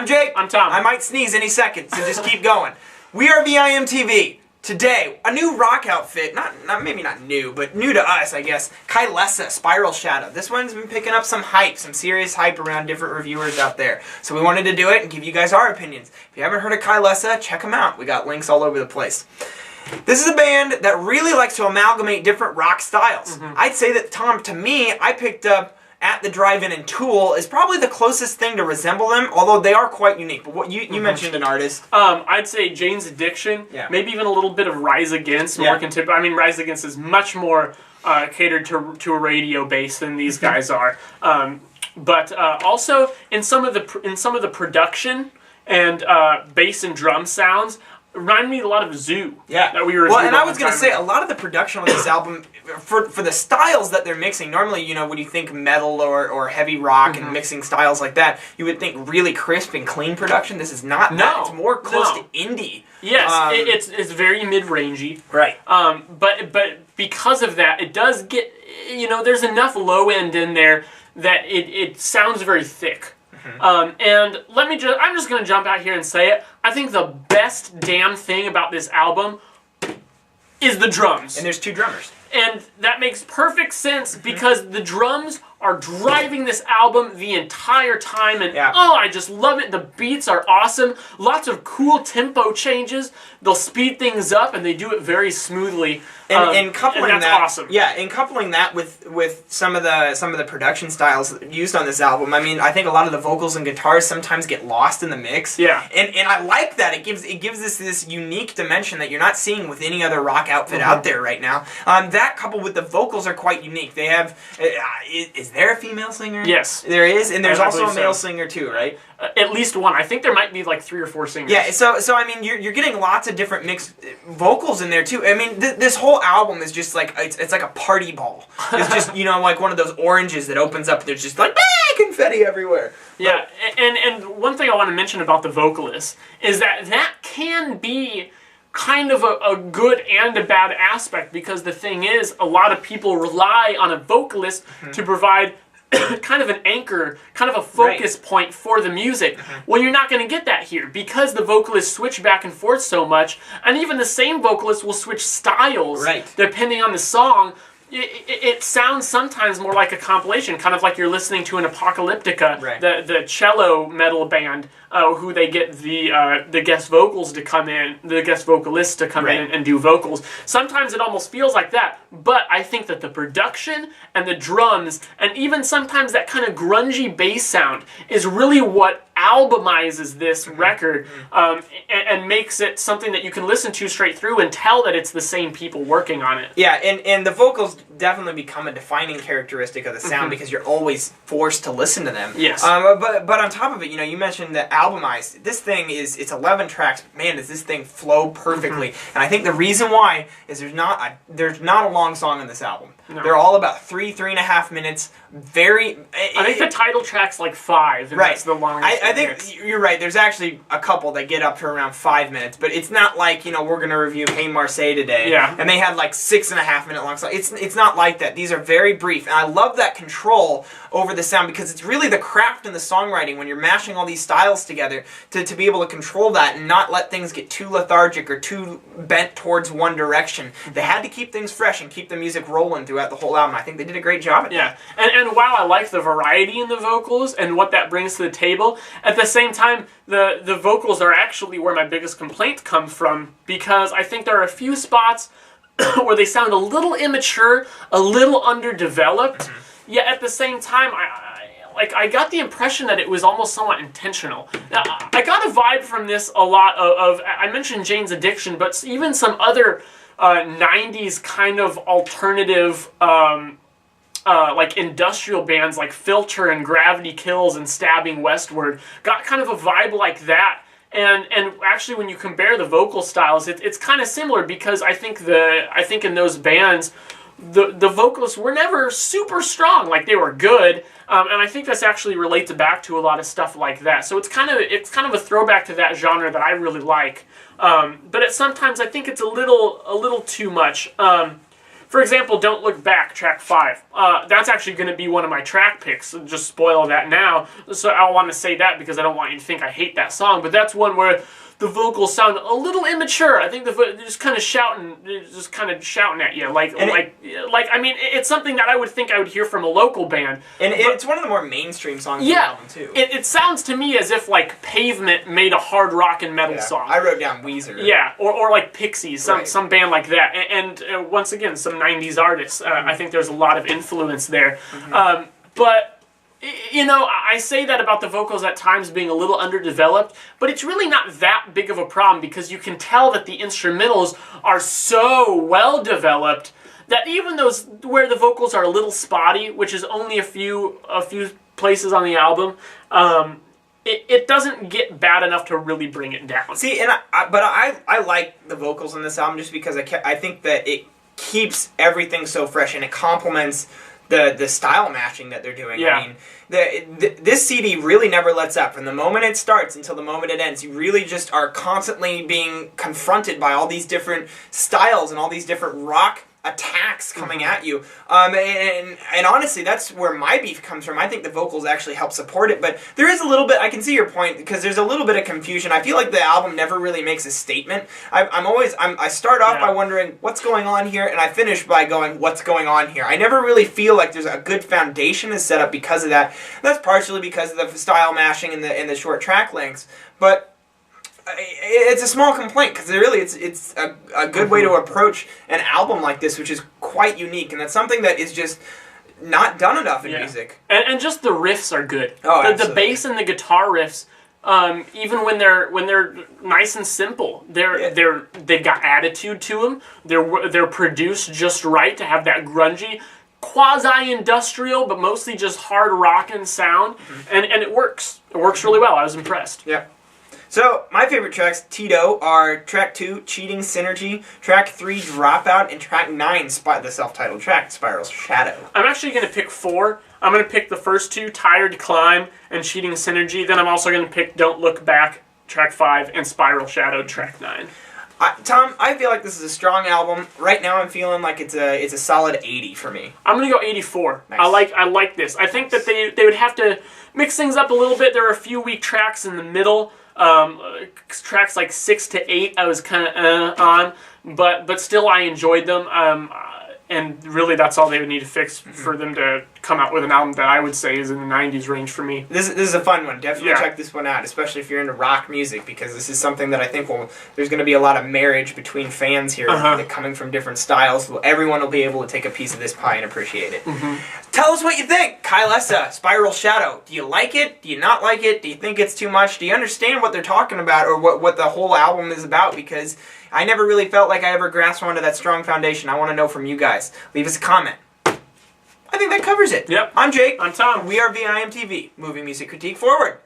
I'm Jake. I'm Tom. I might sneeze any second, so just keep going. We are VIMTV. Today, a new rock outfit, maybe not new, but new to us, I guess. Kylesa, Spiral Shadow. This one's been picking up some hype, some serious hype around different reviewers out there. So we wanted to do it and give you guys our opinions. If you haven't heard of Kylesa, check them out. We got links all over the place. This is a band that really likes to amalgamate different rock styles. I'd say that, Tom, to me, I picked up At the Drive-In and Tool is probably the closest thing to resemble them, although they are quite unique. But what you mentioned an artist. I'd say Jane's Addiction, maybe even a little bit of Rise Against. I mean, Rise Against is much more catered to a radio base than these guys are. But also in some of the production and bass and drum sounds, remind me a lot of Zoo. Yeah. That we reviewed. Well, and I was going to say, a lot of the production on this album, for the styles that they're mixing, normally, you know, when you think metal or heavy rock and mixing styles like that, you would think really crisp and clean production. This is not that. It's more close to indie. Yes, it's very mid-rangey. Right. But because of that, it does get, you know, there's enough low end in there that it sounds very thick. And I'm just going to jump out here and say it. I think the best damn thing about this album is the drums. And there's two drummers. And that makes perfect sense because the drums are driving this album the entire time, and oh, I just love it. The beats are awesome. Lots of cool tempo changes. They'll speed things up, and they do it very smoothly. And coupling and that's awesome. Yeah, and coupling that with some of the production styles used on this album. I mean, I think a lot of the vocals and guitars sometimes get lost in the mix. Yeah. And I like that. It gives this unique dimension that you're not seeing with any other rock outfit out there right now. That coupled with the vocals are quite unique. They have is there a female singer? Yes. There is, and there's also a male singer too, right? At least one. I think there might be like 3 or 4 singers. Yeah, so I mean, you're getting lots of different mixed vocals in there too. I mean, this whole album is just like it's like a party ball. It's just, you know, like one of those oranges that opens up. There's just like confetti everywhere. Yeah, and one thing I want to mention about the vocalist is that can be kind of a good and a bad aspect, because the thing is, a lot of people rely on a vocalist to provide kind of an anchor, kind of a focus point for the music. Well, you're not going to get that here because the vocalists switch back and forth so much, and even the same vocalist will switch styles depending on the song. It sounds sometimes more like a compilation, kind of like you're listening to an Apocalyptica, the cello metal band, who they get the guest vocals to come in, the guest vocalists to come in and do vocals. Sometimes it almost feels like that, but I think that the production and the drums, and even sometimes that kind of grungy bass sound, is really what albumizes this record and makes it something that you can listen to straight through and tell that it's the same people working on it. Yeah, and the vocals definitely become a defining characteristic of the sound because you're always forced to listen to them. Yes. But on top of it, you know, you mentioned the albumized. This thing it's 11 tracks. Man, does this thing flow perfectly? And I think the reason why is there's not a long song on this album. No. They're all about 3.5 minutes. I think the title track's like 5, and that's the longest. I think you're right. There's actually a couple that get up to around 5 minutes, but it's not like, you know, we're gonna review Hey Marseille today, and they had like 6.5 minute long songs. It's not like that. These are very brief, and I love that control over the sound because it's really the craft in the songwriting when you're mashing all these styles together to be able to control that and not let things get too lethargic or too bent towards one direction. They had to keep things fresh and keep the music rolling throughout the whole album. I think they did a great job at that. And while I like the variety in the vocals and what that brings to the table, at the same time, the vocals are actually where my biggest complaint comes from, because I think there are a few spots where they sound a little immature, a little underdeveloped, yet at the same time, I got the impression that it was almost somewhat intentional. Now, I got a vibe from this a lot of I mentioned Jane's Addiction, but even some other 90s kind of alternative like industrial bands like Filter and Gravity Kills and Stabbing Westward got kind of a vibe like that. And actually, when you compare the vocal styles, it's kind of similar, because I think in those bands, the vocalists were never super strong. Like, they were good, and I think this actually relates back to a lot of stuff like that. So it's kind of a throwback to that genre that I really like. But sometimes I think it's a little too much. For example, Don't Look Back, track 5. That's actually going to be one of my track picks. So just spoil that now. So I want to say that because I don't want you to think I hate that song. But that's one where the vocals sound a little immature. I think they're just kind of shouting at you, I mean, it's something that I would think I would hear from a local band. And it's one of the more mainstream songs on the album too. It sounds to me as if like Pavement made a hard rock and metal song. I wrote down Weezer. Yeah, or like Pixies, some band like that. And once again, some '90s artists. I think there's a lot of influence there. But you know, I say that about the vocals at times being a little underdeveloped, but it's really not that big of a problem because you can tell that the instrumentals are so well developed that even those where the vocals are a little spotty, which is only a few places on the album, it doesn't get bad enough to really bring it down. See, and I like the vocals on this album just because I think that it keeps everything so fresh and it complements the style matching that they're doing. Yeah. I mean, this CD really never lets up. From the moment it starts until the moment it ends, you really just are constantly being confronted by all these different styles and all these different rock attacks coming at you. And honestly, that's where my beef comes from. I think the vocals actually help support it, but there is a little bit, I can see your point, because there's a little bit of confusion. I feel like the album never really makes a statement. I start off by wondering what's going on here, and I finish by going, what's going on here? I never really feel like there's a good foundation is set up because of that. That's partially because of the style mashing and the short track lengths, but it's a small complaint because really it's a good way to approach an album like this, which is quite unique, and that's something that is just not done enough in music. And just the riffs are good. Oh, the bass and the guitar riffs, even when they're nice and simple, they've got attitude to them. They're produced just right to have that grungy, quasi-industrial, but mostly just hard rockin' sound, and it works. It works really well. I was impressed. Yeah. So, my favorite tracks, Tito, are track 2, Cheating Synergy, track 3, Dropout, and track 9, the self-titled track, Spiral's Shadow. I'm actually going to pick 4. I'm going to pick the first 2, Tired Climb and Cheating Synergy. Then I'm also going to pick Don't Look Back, track 5, and Spiral Shadow, track 9. Tom, I feel like this is a strong album. Right now I'm feeling like it's a solid 80 for me. I'm going to go 84. Nice. I like this. I think that they would have to mix things up a little bit. There are a few weak tracks in the middle. Tracks like 6 to 8 I was kind of on, but still I enjoyed them, and really that's all they would need to fix for them to come out with an album that I would say is in the 90s range for me. This is a fun one. Definitely check this one out, especially if you're into rock music, because this is something that I think there's going to be a lot of marriage between fans here coming from different styles. Everyone will be able to take a piece of this pie and appreciate it. Tell us what you think. Kylesa, Spiral Shadow. Do you like it? Do you not like it? Do you think it's too much? Do you understand what they're talking about or what the whole album is about? Because I never really felt like I ever grasped onto that strong foundation. I want to know from you guys. Leave us a comment. I think that covers it. Yep. I'm Jake. I'm Tom. We are VIMTV, Moving Music Critique Forward.